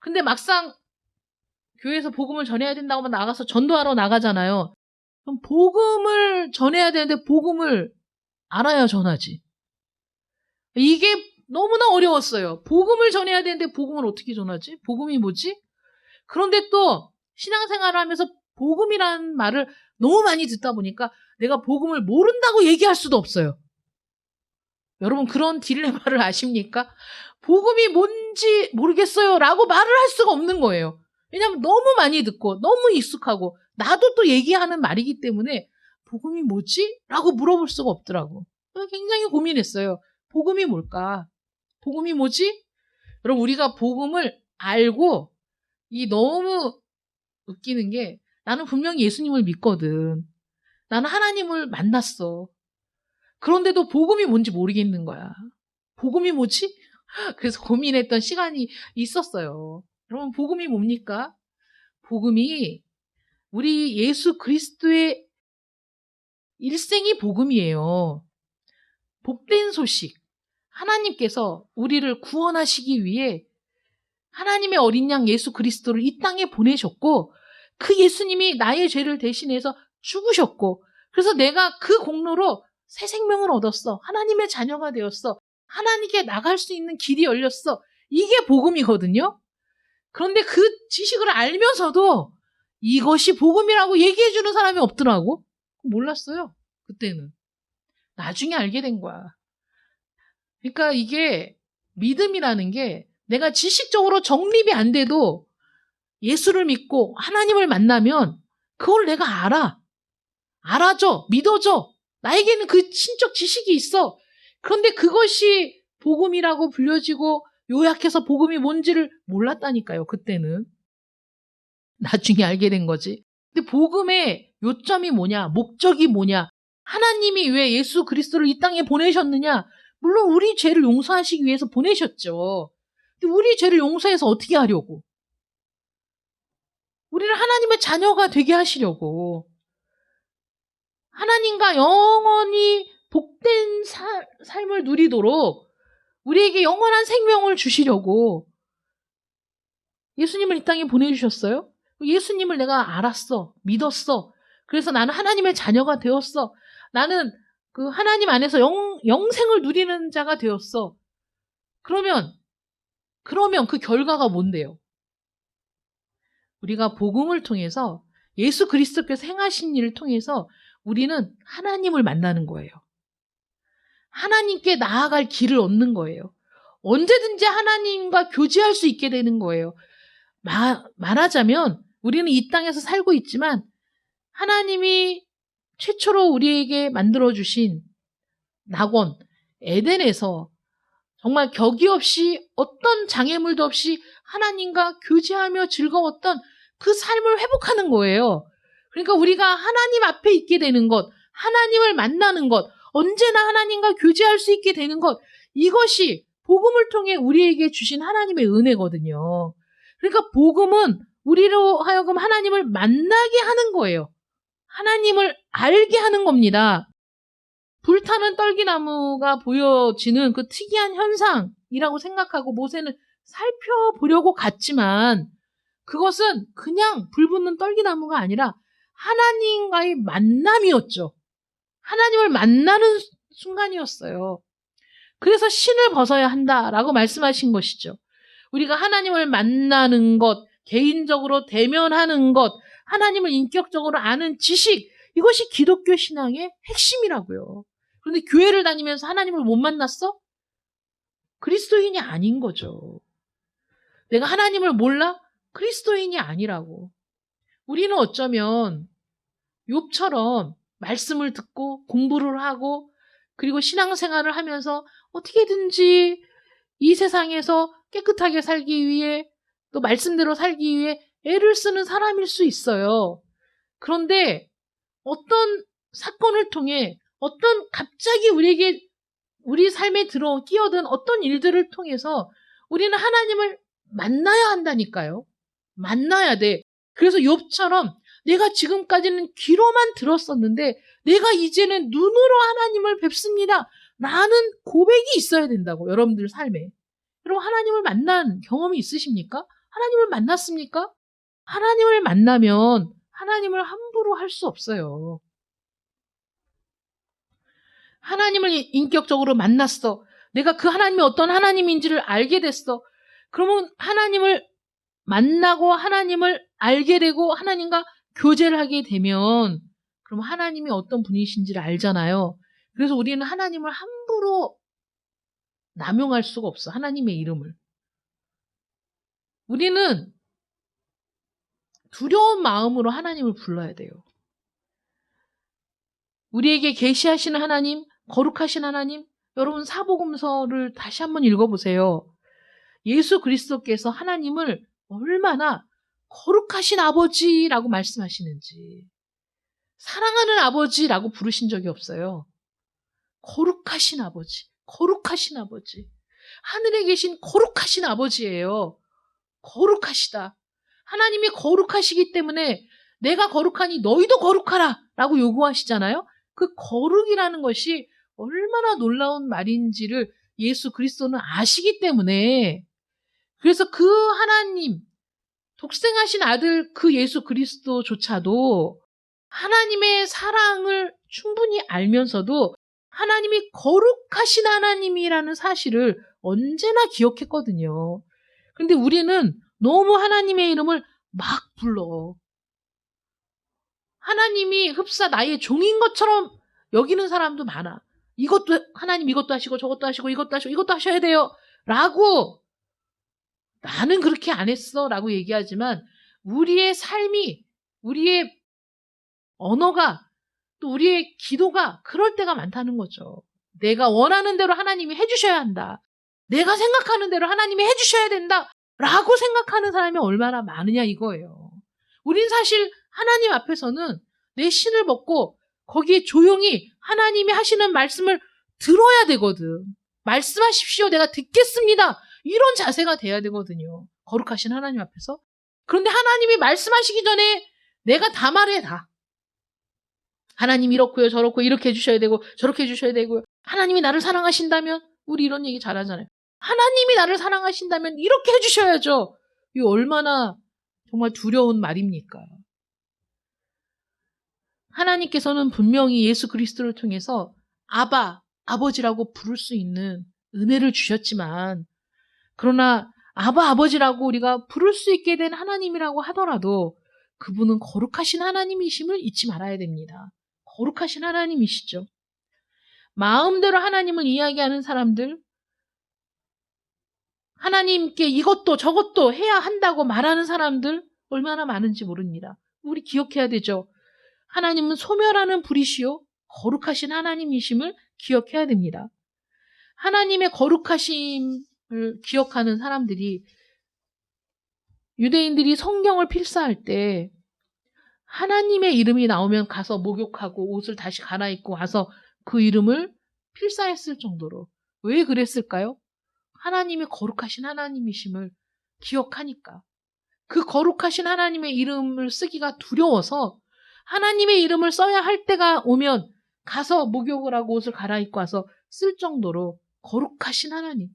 근데 막상 교회에서 복음을 전해야 된다고 나가서 전도하러 나가잖아요. 그럼 복음을 전해야 되는데 복음을 알아야 전하지. 이게 너무나 어려웠어요. 복음을 전해야 되는데 복음을 어떻게 전하지? 복음이 뭐지? 그런데 또 신앙생활을 하면서 복음이라는 말을 너무 많이 듣다 보니까 내가 복음을 모른다고 얘기할 수도 없어요. 여러분, 그런 딜레마를 아십니까? 복음이 뭔지 모르겠어요 라고 말을 할 수가 없는 거예요. 왜냐하면 너무 많이 듣고 너무 익숙하고 나도 또 얘기하는 말이기 때문에 복음이 뭐지? 라고 물어볼 수가 없더라고. 굉장히 고민했어요. 복음이 뭘까? 복음이 뭐지? 여러분, 우리가 복음을 알고, 이 너무 웃기는 게, 나는 분명히 예수님을 믿거든. 나는 하나님을 만났어. 그런데도 복음이 뭔지 모르겠는 거야. 복음이 뭐지? 그래서 고민했던 시간이 있었어요. 여러분, 복음이 뭡니까? 복음이 우리 예수 그리스도의 일생이 복음이에요. 복된 소식. 하나님께서 우리를 구원하시기 위해 하나님의 어린 양 예수 그리스도를 이 땅에 보내셨고, 그 예수님이 나의 죄를 대신해서 죽으셨고, 그래서 내가 그 공로로 새 생명을 얻었어. 하나님의 자녀가 되었어. 하나님께 나갈 수 있는 길이 열렸어. 이게 복음이거든요. 그런데 그 지식을 알면서도 이것이 복음이라고 얘기해주는 사람이 없더라고. 몰랐어요. 그때는. 나중에 알게 된 거야. 그러니까 이게 믿음이라는 게 내가 지식적으로 정립이 안 돼도 예수를 믿고 하나님을 만나면 그걸 내가 알아. 알아줘. 믿어줘. 나에게는 그 신적 지식이 있어. 그런데 그것이 복음이라고 불려지고 요약해서 복음이 뭔지를 몰랐다니까요. 그때는. 나중에 알게 된 거지. 근데 복음의 요점이 뭐냐? 목적이 뭐냐? 하나님이 왜 예수 그리스도를 이 땅에 보내셨느냐? 물론 우리 죄를 용서하시기 위해서 보내셨죠. 근데 우리 죄를 용서해서 어떻게 하려고? 우리를 하나님의 자녀가 되게 하시려고. 하나님과 영원히 복된 삶을 누리도록 우리에게 영원한 생명을 주시려고 예수님을 이 땅에 보내주셨어요. 예수님을 내가 알았어. 믿었어. 그래서 나는 하나님의 자녀가 되었어. 나는 그 하나님 안에서 영생을 누리는 자가 되었어. 그러면 그 결과가 뭔데요? 우리가 복음을 통해서 예수 그리스도께서 행하신 일을 통해서 우리는 하나님을 만나는 거예요. 하나님께 나아갈 길을 얻는 거예요. 언제든지 하나님과 교제할 수 있게 되는 거예요. 말하자면 우리는 이 땅에서 살고 있지만 하나님이 최초로 우리에게 만들어주신 낙원, 에덴에서 정말 격이 없이 어떤 장애물도 없이 하나님과 교제하며 즐거웠던 그 삶을 회복하는 거예요. 그러니까 우리가 하나님 앞에 있게 되는 것, 하나님을 만나는 것, 언제나 하나님과 교제할 수 있게 되는 것, 이것이 복음을 통해 우리에게 주신 하나님의 은혜거든요. 그러니까 복음은 우리로 하여금 하나님을 만나게 하는 거예요. 하나님을 알게 하는 겁니다. 불타는 떨기나무가 보여지는 그 특이한 현상이라고 생각하고 모세는 살펴보려고 갔지만 그것은 그냥 불 붙는 떨기나무가 아니라 하나님과의 만남이었죠. 하나님을 만나는 순간이었어요. 그래서 신을 벗어야 한다라고 말씀하신 것이죠. 우리가 하나님을 만나는 것, 개인적으로 대면하는 것, 하나님을 인격적으로 아는 지식, 이것이 기독교 신앙의 핵심이라고요. 그런데 교회를 다니면서 하나님을 못 만났어? 그리스도인이 아닌 거죠. 내가 하나님을 몰라? 그리스도인이 아니라고. 우리는 어쩌면 욥처럼 말씀을 듣고 공부를 하고 그리고 신앙생활을 하면서 어떻게든지 이 세상에서 깨끗하게 살기 위해 또 말씀대로 살기 위해 애를 쓰는 사람일 수 있어요. 그런데 어떤 사건을 통해 어떤 갑자기 우리 삶에 끼어든 어떤 일들을 통해서 우리는 하나님을 만나야 한다니까요. 만나야 돼. 그래서 욥처럼 내가 지금까지는 귀로만 들었었는데 내가 이제는 눈으로 하나님을 뵙습니다. 라는 고백이 있어야 된다고. 여러분들 삶에. 여러분 하나님을 만난 경험이 있으십니까? 하나님을 만났습니까? 하나님을 만나면 하나님을 함부로 할 수 없어요. 하나님을 인격적으로 만났어. 내가 그 하나님이 어떤 하나님인지를 알게 됐어. 그러면 하나님을 만나고 하나님을 알게 되고 하나님과 교제를 하게 되면 그럼 하나님이 어떤 분이신지를 알잖아요. 그래서 우리는 하나님을 함부로 남용할 수가 없어. 하나님의 이름을. 우리는 두려운 마음으로 하나님을 불러야 돼요. 우리에게 계시하시는 하나님, 거룩하신 하나님, 여러분 사복음서를 다시 한번 읽어보세요. 예수 그리스도께서 하나님을 얼마나 거룩하신 아버지라고 말씀하시는지, 사랑하는 아버지라고 부르신 적이 없어요. 거룩하신 아버지, 거룩하신 아버지. 하늘에 계신 거룩하신 아버지예요. 거룩하시다. 하나님이 거룩하시기 때문에 내가 거룩하니 너희도 거룩하라 라고 요구하시잖아요. 그 거룩이라는 것이 얼마나 놀라운 말인지를 예수 그리스도는 아시기 때문에, 그래서 그 하나님, 독생하신 아들 그 예수 그리스도조차도 하나님의 사랑을 충분히 알면서도 하나님이 거룩하신 하나님이라는 사실을 언제나 기억했거든요. 근데 우리는 너무 하나님의 이름을 막 불러. 하나님이 흡사 나의 종인 것처럼 여기는 사람도 많아. 이것도 하나님 이것도 하시고 저것도 하시고 이것도 하시고 이것도 하셔야 돼요 라고, 나는 그렇게 안 했어 라고 얘기하지만 우리의 삶이, 우리의 언어가, 또 우리의 기도가 그럴 때가 많다는 거죠. 내가 원하는 대로 하나님이 해주셔야 한다, 내가 생각하는 대로 하나님이 해주셔야 된다 라고 생각하는 사람이 얼마나 많으냐 이거예요. 우린 사실 하나님 앞에서는 내 신을 벗고 거기에 조용히 하나님이 하시는 말씀을 들어야 되거든. 말씀하십시오, 내가 듣겠습니다, 이런 자세가 돼야 되거든요, 거룩하신 하나님 앞에서. 그런데 하나님이 말씀하시기 전에 내가 다 말해. 다 하나님 이렇고요 저렇고 이렇게 해주셔야 되고 저렇게 해주셔야 되고요, 하나님이 나를 사랑하신다면, 우리 이런 얘기 잘하잖아요. 하나님이 나를 사랑하신다면 이렇게 해주셔야죠. 이거 얼마나 정말 두려운 말입니까? 하나님께서는 분명히 예수 그리스도를 통해서 아바, 아버지라고 부를 수 있는 은혜를 주셨지만, 그러나 아바, 아버지라고 우리가 부를 수 있게 된 하나님이라고 하더라도 그분은 거룩하신 하나님이심을 잊지 말아야 됩니다. 거룩하신 하나님이시죠. 마음대로 하나님을 이야기하는 사람들, 하나님께 이것도 저것도 해야 한다고 말하는 사람들 얼마나 많은지 모릅니다. 우리 기억해야 되죠. 하나님은 소멸하는 불이시요 거룩하신 하나님이심을 기억해야 됩니다. 하나님의 거룩하심을 기억하는 사람들이, 유대인들이 성경을 필사할 때 하나님의 이름이 나오면 가서 목욕하고 옷을 다시 갈아입고 와서 그 이름을 필사했을 정도로. 왜 그랬을까요? 하나님이 거룩하신 하나님이심을 기억하니까. 그 거룩하신 하나님의 이름을 쓰기가 두려워서 하나님의 이름을 써야 할 때가 오면 가서 목욕을 하고 옷을 갈아입고 와서 쓸 정도로 거룩하신 하나님.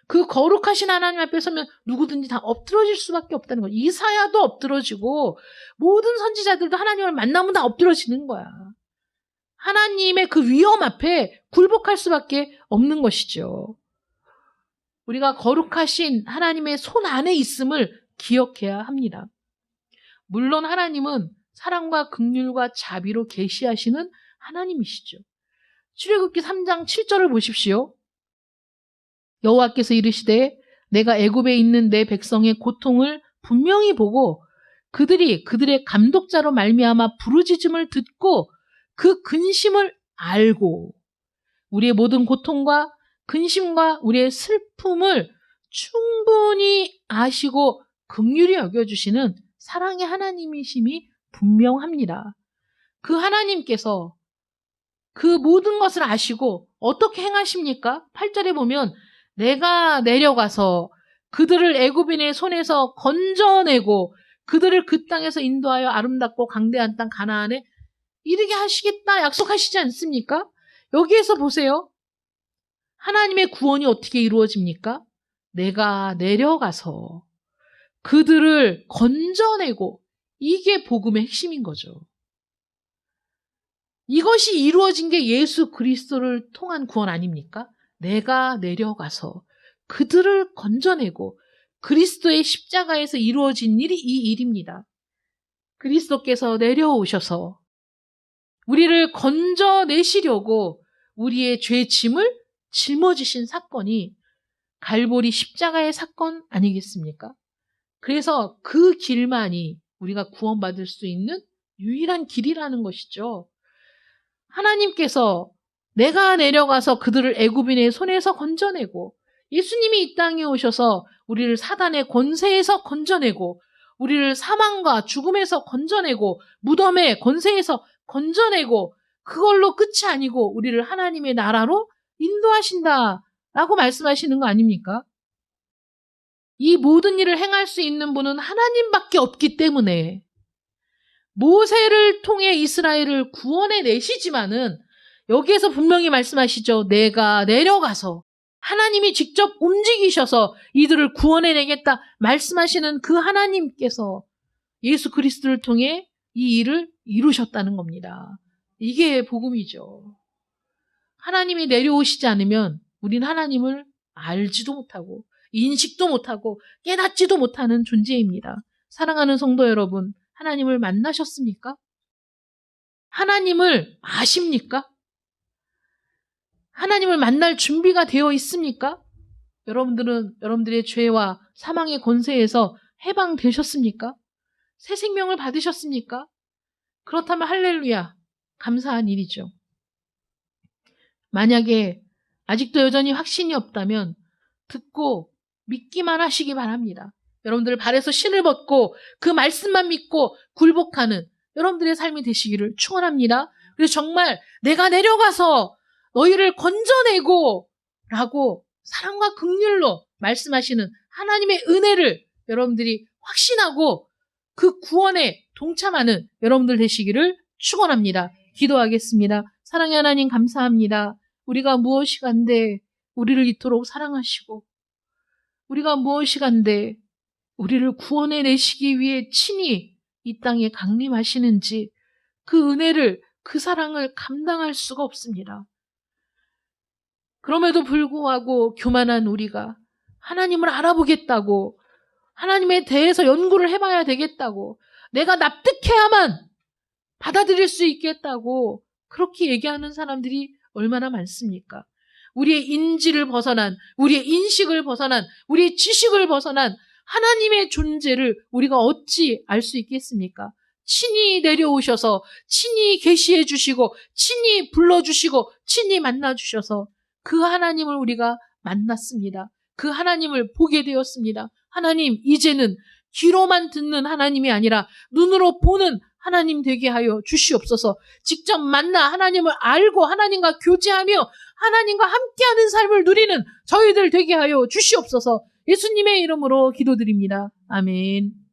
그 거룩하신 하나님 앞에 서면 누구든지 다 엎드러질 수밖에 없다는 거예요. 이사야도 엎드러지고 모든 선지자들도 하나님을 만나면 다 엎드러지는 거야. 하나님의 그 위엄 앞에 굴복할 수밖에 없는 것이죠. 우리가 거룩하신 하나님의 손 안에 있음을 기억해야 합니다. 물론 하나님은 사랑과 긍휼과 자비로 계시하시는 하나님이시죠. 출애굽기 3장 7절을 보십시오. 여호와께서 이르시되 내가 애굽에 있는 내 백성의 고통을 분명히 보고 그들이 그들의 감독자로 말미암아 부르짖음을 듣고 그 근심을 알고 우리의 모든 고통과 근심과 우리의 슬픔을 충분히 아시고 긍휼히 여겨주시는 사랑의 하나님이심이 분명합니다. 그 하나님께서 그 모든 것을 아시고 어떻게 행하십니까? 8절에 보면 내가 내려가서 그들을 애굽인의 손에서 건져내고 그들을 그 땅에서 인도하여 아름답고 강대한 땅 가나안에 이르게 하시겠다 약속하시지 않습니까? 여기에서 보세요. 하나님의 구원이 어떻게 이루어집니까? 내가 내려가서 그들을 건져내고, 이게 복음의 핵심인 거죠. 이것이 이루어진 게 예수 그리스도를 통한 구원 아닙니까? 내가 내려가서 그들을 건져내고, 그리스도의 십자가에서 이루어진 일이 이 일입니다. 그리스도께서 내려오셔서 우리를 건져내시려고 우리의 죄 짐을 짊어지신 사건이 갈보리 십자가의 사건 아니겠습니까? 그래서 그 길만이 우리가 구원받을 수 있는 유일한 길이라는 것이죠. 하나님께서 내가 내려가서 그들을 애굽인의 손에서 건져내고, 예수님이 이 땅에 오셔서 우리를 사단의 권세에서 건져내고, 우리를 사망과 죽음에서 건져내고, 무덤의 권세에서 건져내고, 그걸로 끝이 아니고 우리를 하나님의 나라로 인도하신다라고 말씀하시는 거 아닙니까? 이 모든 일을 행할 수 있는 분은 하나님밖에 없기 때문에 모세를 통해 이스라엘을 구원해 내시지만은 여기에서 분명히 말씀하시죠. 내가 내려가서 하나님이 직접 움직이셔서 이들을 구원해 내겠다 말씀하시는 그 하나님께서 예수 그리스도를 통해 이 일을 이루셨다는 겁니다. 이게 복음이죠. 하나님이 내려오시지 않으면 우린 하나님을 알지도 못하고 인식도 못하고 깨닫지도 못하는 존재입니다. 사랑하는 성도 여러분, 하나님을 만나셨습니까? 하나님을 아십니까? 하나님을 만날 준비가 되어 있습니까? 여러분들은 여러분들의 죄와 사망의 권세에서 해방되셨습니까? 새 생명을 받으셨습니까? 그렇다면 할렐루야, 감사한 일이죠. 만약에 아직도 여전히 확신이 없다면 듣고 믿기만 하시기 바랍니다. 여러분들 발에서 신을 벗고 그 말씀만 믿고 굴복하는 여러분들의 삶이 되시기를 축원합니다. 그래서 정말 내가 내려가서 너희를 건져내고 라고 사랑과 긍휼로 말씀하시는 하나님의 은혜를 여러분들이 확신하고 그 구원에 동참하는 여러분들 되시기를 축원합니다. 기도하겠습니다. 사랑의 하나님 감사합니다. 우리가 무엇이 간데 우리를 이토록 사랑하시고 우리가 무엇이 간데 우리를 구원해 내시기 위해 친히 이 땅에 강림하시는지 그 은혜를 그 사랑을 감당할 수가 없습니다. 그럼에도 불구하고 교만한 우리가 하나님을 알아보겠다고 하나님에 대해서 연구를 해봐야 되겠다고 내가 납득해야만 받아들일 수 있겠다고 그렇게 얘기하는 사람들이 얼마나 많습니까? 우리의 인지를 벗어난, 우리의 인식을 벗어난, 우리의 지식을 벗어난 하나님의 존재를 우리가 어찌 알 수 있겠습니까? 친히 내려오셔서 친히 계시해 주시고 친히 불러주시고 친히 만나주셔서 그 하나님을 우리가 만났습니다. 그 하나님을 보게 되었습니다. 하나님, 이제는 귀로만 듣는 하나님이 아니라 눈으로 보는 하나님 되게 하여 주시옵소서. 직접 만나 하나님을 알고 하나님과 교제하며 하나님과 함께하는 삶을 누리는 저희들 되게 하여 주시옵소서. 예수님의 이름으로 기도드립니다. 아멘.